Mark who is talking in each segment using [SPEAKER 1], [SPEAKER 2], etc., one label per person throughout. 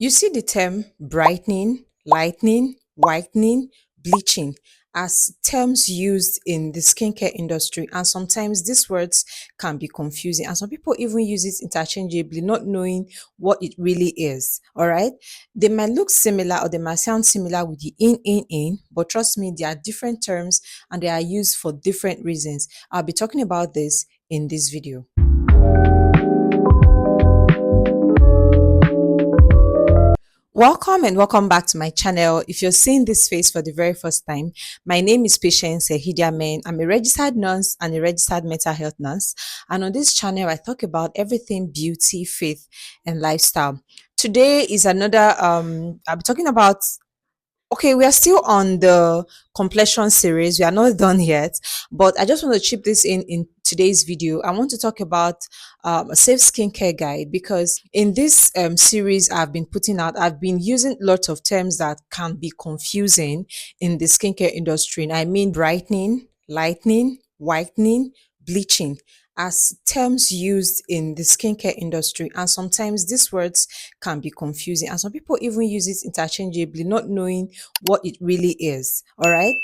[SPEAKER 1] You see the term brightening, lightening, whitening, bleaching as terms used in the skincare industry, and sometimes these words can be confusing, and some people even use it interchangeably, not knowing what it really is. All right, they might look similar or they might sound similar with the in, but trust me, they are different terms and they are used for different reasons. I'll be talking about this in this video. Welcome and welcome back to my channel. If you're seeing this face for the very first time, my name is Patience Ehidiamen. I'm a registered nurse and a registered mental health nurse. And on this channel, I talk about everything beauty, faith, and lifestyle. Today is another, I'll be talking about. Okay, we are still on the complexion series. We are not done yet, but I just want to chip this in today's video. I want to talk about a safe skincare guide because in this series I've been putting out, I've been using lots of terms that can be confusing in the skincare industry. And I mean brightening, lightening, whitening, bleaching as terms used in the skincare industry, and sometimes these words can be confusing and some people even use it interchangeably, not knowing what it really is. All right,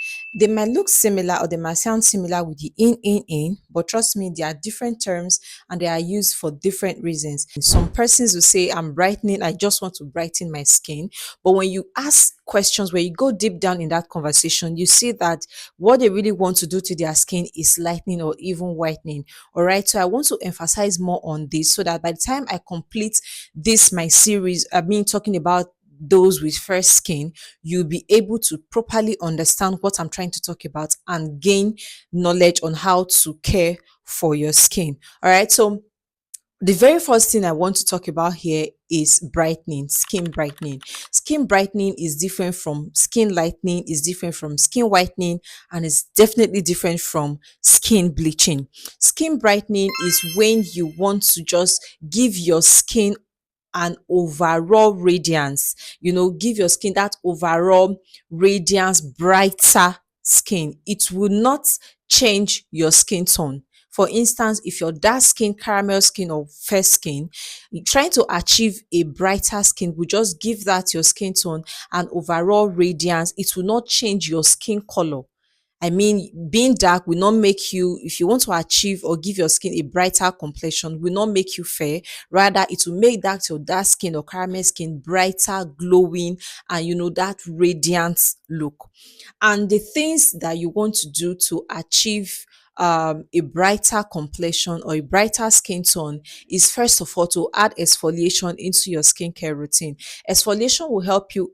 [SPEAKER 1] they might look similar or they might sound similar with the in, but trust me, they are different terms and they are used for different reasons. Some persons will say, I'm brightening, I just want to brighten my skin. But when you ask questions, where you go deep down in that conversation, you see that what they really want to do to their skin is lightening or even whitening. All right, so I want to emphasize more on this so that by the time I complete this my series, I mean talking about those with fair skin, you'll be able to properly understand what I'm trying to talk about and gain knowledge on how to care for your skin. All right, so the very first thing I want to talk about here is brightening, skin brightening. Skin brightening is different from skin lightening, is different from skin whitening, and is definitely different from skin bleaching. Skin brightening is when you want to just give your skin an overall radiance, give your skin that overall radiance, brighter skin. It will not change your skin tone. For instance, if you're dark skin, caramel skin, or fair skin, trying to achieve a brighter skin will just give that your skin tone an overall radiance. It will not change your skin color. I mean, being dark will not make you, if you want to achieve or give your skin a brighter complexion, will not make you fair. Rather, it will make that your dark skin or caramel skin brighter, glowing, and that radiant look. And the things that you want to do to achieve a brighter complexion or a brighter skin tone is first of all to add exfoliation into your skincare routine. Exfoliation will help you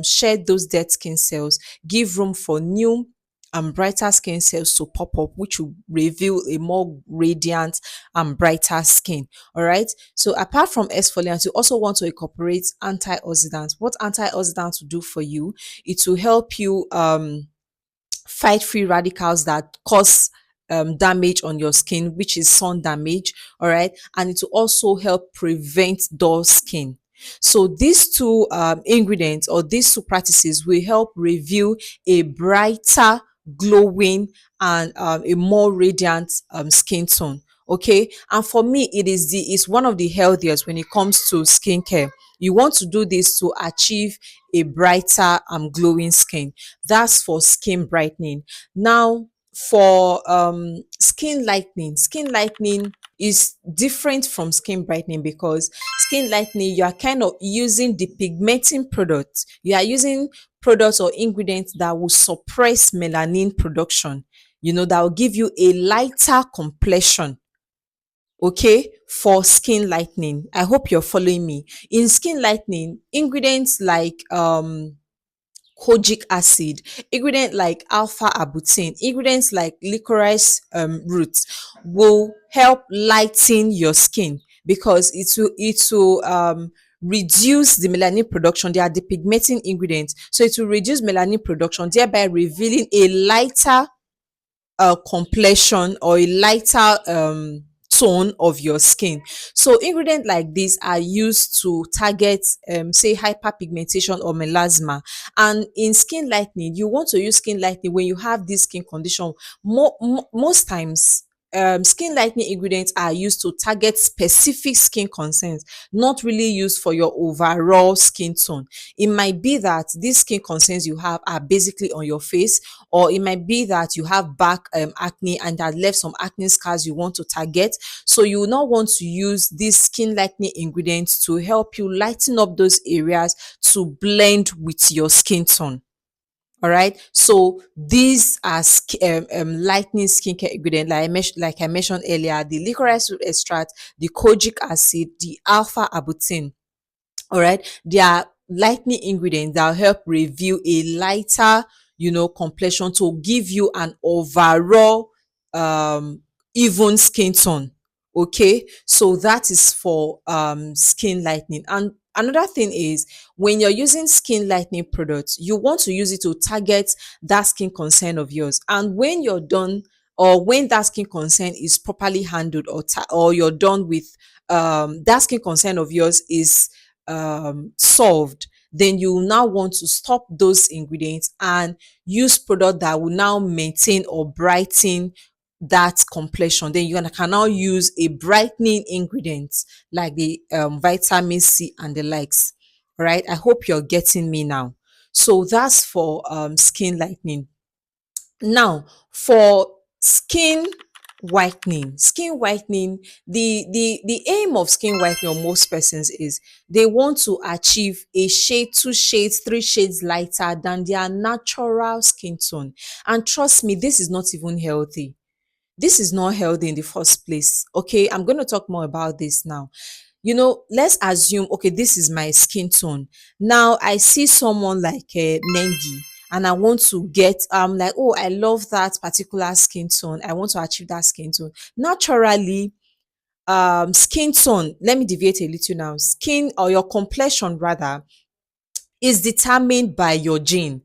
[SPEAKER 1] shed those dead skin cells, give room for new and brighter skin cells to pop up, which will reveal a more radiant and brighter skin. All right, so apart from exfoliants, you also want to incorporate antioxidants. What antioxidants will do for you, it will help you fight free radicals that cause damage on your skin, which is sun damage. All right, and it will also help prevent dull skin. So these two ingredients or these two practices will help reveal a brighter, glowing, and a more radiant skin tone. Okay, and for me, it's one of the healthiest when it comes to skincare. You want to do this to achieve a brighter glowing skin. That's for skin brightening. Now, for skin lightening is different from skin brightening because skin lightening, you are kind of using the pigmenting products. You are using products or ingredients that will suppress melanin production, that will give you a lighter complexion. Okay, for skin lightening, I hope you're following me. In skin lightening, ingredients like kojic acid, ingredient like alpha arbutin, ingredients like licorice roots will help lighten your skin because it will reduce the melanin production. They are the pigmenting ingredients, so it will reduce melanin production, thereby revealing a lighter complexion or a lighter tone of your skin. So ingredients like this are used to target say hyperpigmentation or melasma. And in skin lightening, you want to use skin lightening when you have this skin condition. Most times skin lightening ingredients are used to target specific skin concerns, not really used for your overall skin tone. It might be that these skin concerns you have are basically on your face, or it might be that you have back acne and that left some acne scars you want to target. So you will not want to use these skin lightening ingredients to help you lighten up those areas to blend with your skin tone. All right. So these are lightening skincare ingredients, like I mentioned earlier, the licorice root extract, the kojic acid, the alpha arbutin. All right. They are lightening ingredients that will help reveal a lighter, complexion to give you an overall um even skin tone. Okay. So that is for skin lightening. And another thing is, when you're using skin lightening products, you want to use it to target that skin concern of yours. And when you're done, or when that skin concern is properly handled, or you're done with that skin concern of yours is solved, then you will now want to stop those ingredients and use product that will now maintain or brighten that complexion. Then you can now use a brightening ingredient like the vitamin C and the likes. All right. I hope you're getting me now. So that's for skin lightening. Now, for skin whitening, the aim of skin whitening on most persons is they want to achieve a shade, 2 shades, 3 shades lighter than their natural skin tone. And trust me, this is not even healthy. This is not healthy in the first place. Okay, I'm going to talk more about this now. Let's assume, okay, this is my skin tone. Now I see someone like Nengi, and I want to get, like, oh, I love that particular skin tone. I want to achieve that skin tone. Naturally, skin tone, let me deviate a little now. Skin, or your complexion rather, is determined by your gene.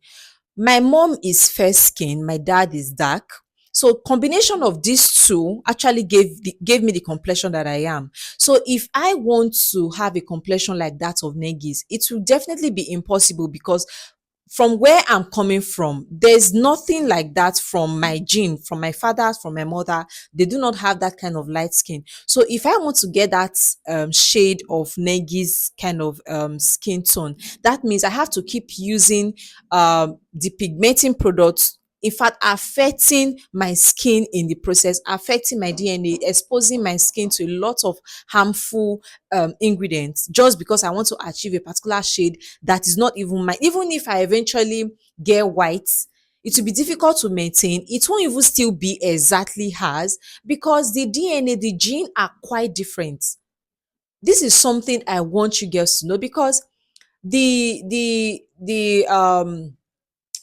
[SPEAKER 1] My mom is fair skin, my dad is dark. So combination of these two actually gave me the complexion that I am. So if I want to have a complexion like that of Negi's, it will definitely be impossible, because from where I'm coming from, there's nothing like that from my gene, from my father, from my mother. They do not have that kind of light skin. So if I want to get that shade of Negi's kind of skin tone, that means I have to keep using the pigmenting products, in fact affecting my skin in the process, affecting my DNA, exposing my skin to a lot of harmful ingredients, just because I want to achieve a particular shade that is not even mine. Even if I eventually get white, it will be difficult to maintain. It won't even still be exactly hers, because the DNA, the gene are quite different. This is something I want you girls to know, because the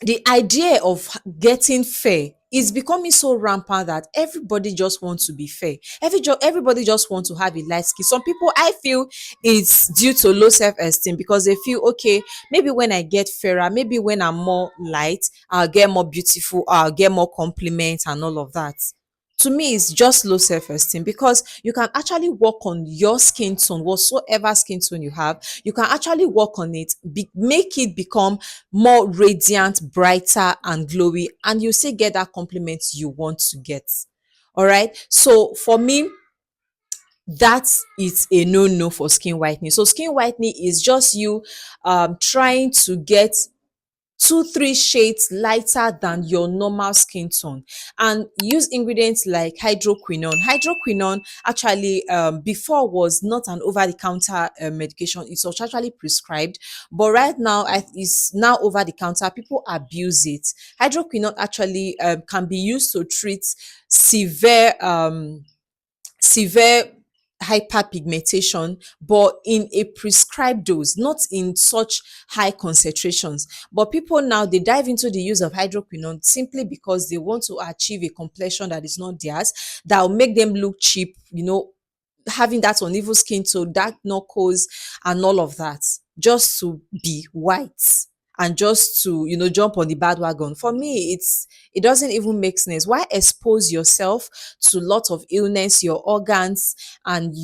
[SPEAKER 1] the idea of getting fair is becoming so rampant that everybody just wants to be fair. Everybody just wants to have a light skin. Some people, I feel, it's due to low self-esteem, because they feel, okay, maybe when I get fairer, maybe when I'm more light, I'll get more beautiful, I'll get more compliments and all of that. To me, it's just low self-esteem, because you can actually work on your skin tone, whatsoever skin tone you have. You can actually work on it, make it become more radiant, brighter, and glowy, and you still get that compliment you want to get. All right. So for me, that is a no for skin whitening. So skin whitening is just you trying to get 2 3 shades lighter than your normal skin tone, and use ingredients like hydroquinone. Hydroquinone actually before was not an over-the-counter medication. It was actually prescribed, but right now it's now over the counter. People abuse it. Hydroquinone actually can be used to treat severe severe hyperpigmentation, but in a prescribed dose, not in such high concentrations. But people now, they dive into the use of hydroquinone simply because they want to achieve a complexion that is not theirs, that will make them look cheap, having that uneven skin tone, dark knuckles, and all of that, just to be white, and just to jump on the bad wagon. For me, it doesn't even make sense. Why expose yourself to lot of illness, your organs, and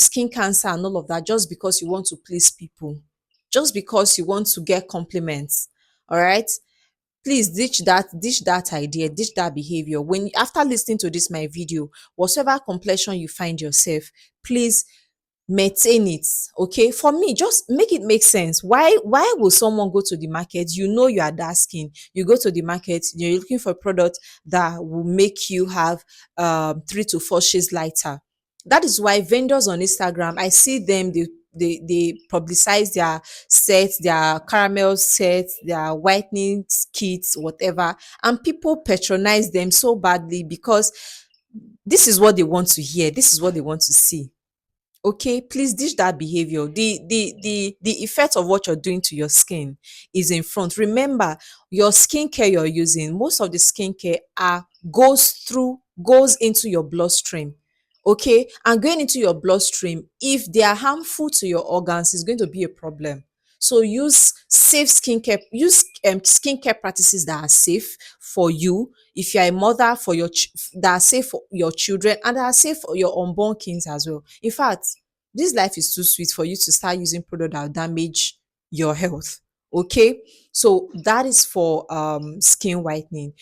[SPEAKER 1] skin cancer and all of that, just because you want to please people, just because you want to get compliments? All right. Please ditch that idea, ditch that behavior. When after listening to this my video, whatever complexion you find yourself, please maintain it. Okay, for me, just make it make sense. Why will someone go to the market? You know you are dark skin, you go to the market, you're looking for a product that will make you have 3 to 4 shades lighter. That is why vendors on Instagram, I see them, they publicize their sets, their caramel sets, their whitening kits, whatever, and people patronize them so badly because this is what they want to hear, this is what they want to see. Okay, please ditch that behavior. The effect of what you're doing to your skin is in front. Remember, your skincare you're using, most of the skincare are goes into your bloodstream. Okay, and going into your bloodstream, if they are harmful to your organs, is going to be a problem. So use safe skincare, use skincare practices that are safe for you. If you're a mother, for that are safe for your children, and that are safe for your unborn kids as well. In fact, this life is too sweet for you to start using product that will damage your health. Okay, so that is for skin whitening.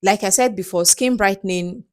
[SPEAKER 1] Like I said before, skin brightening,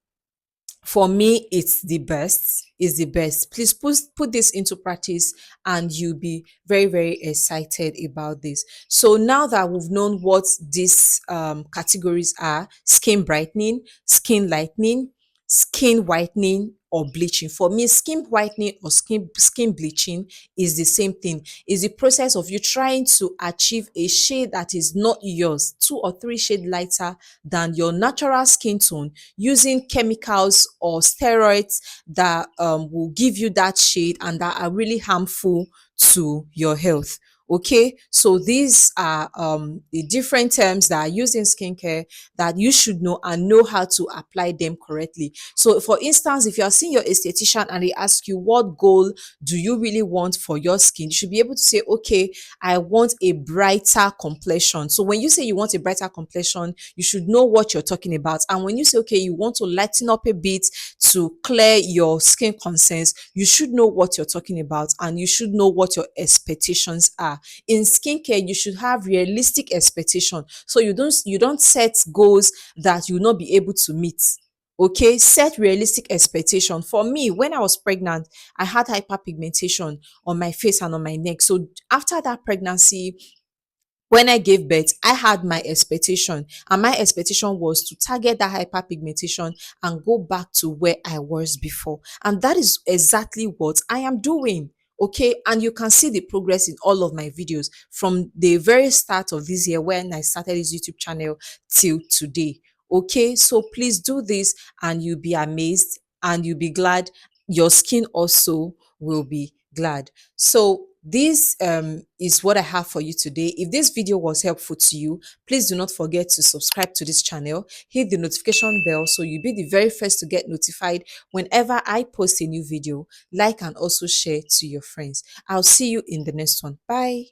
[SPEAKER 1] for me, it's the best. Is the best. Please put this into practice, and you'll be very, very excited about this. So now that we've known what these categories are: skin brightening, skin lightening, skin whitening, or bleaching. For me, skin whitening or skin bleaching is the same thing. Is the process of you trying to achieve a shade that is not yours, 2 or 3 shades lighter than your natural skin tone, using chemicals or steroids that will give you that shade and that are really harmful to your health. Okay, so these are the different terms that are used in skincare that you should know and know how to apply them correctly. So, for instance, if you are seeing your esthetician and they ask you what goal do you really want for your skin, you should be able to say, okay, I want a brighter complexion. So when you say you want a brighter complexion, you should know what you're talking about. And when you say, okay, you want to lighten up a bit to clear your skin concerns, you should know what you're talking about, and you should know what your expectations are. In skincare, you should have realistic expectation. So you don't set goals that you will not be able to meet. Okay, set realistic expectation. For me, when I was pregnant, I had hyperpigmentation on my face and on my neck. So after that pregnancy, when I gave birth, I had my expectation, and my expectation was to target that hyperpigmentation and go back to where I was before. And that is exactly what I am doing. Okay, and you can see the progress in all of my videos from the very start of this year when I started this YouTube channel till today. Okay, so please do this, and you'll be amazed, and you'll be glad. Your skin also will be glad. So this is what I have for you today. If this video was helpful to you, please do not forget to subscribe to this channel, hit the notification bell so you'll be the very first to get notified whenever I post a new video. Like and also share to your friends. I'll see you in the next one. Bye.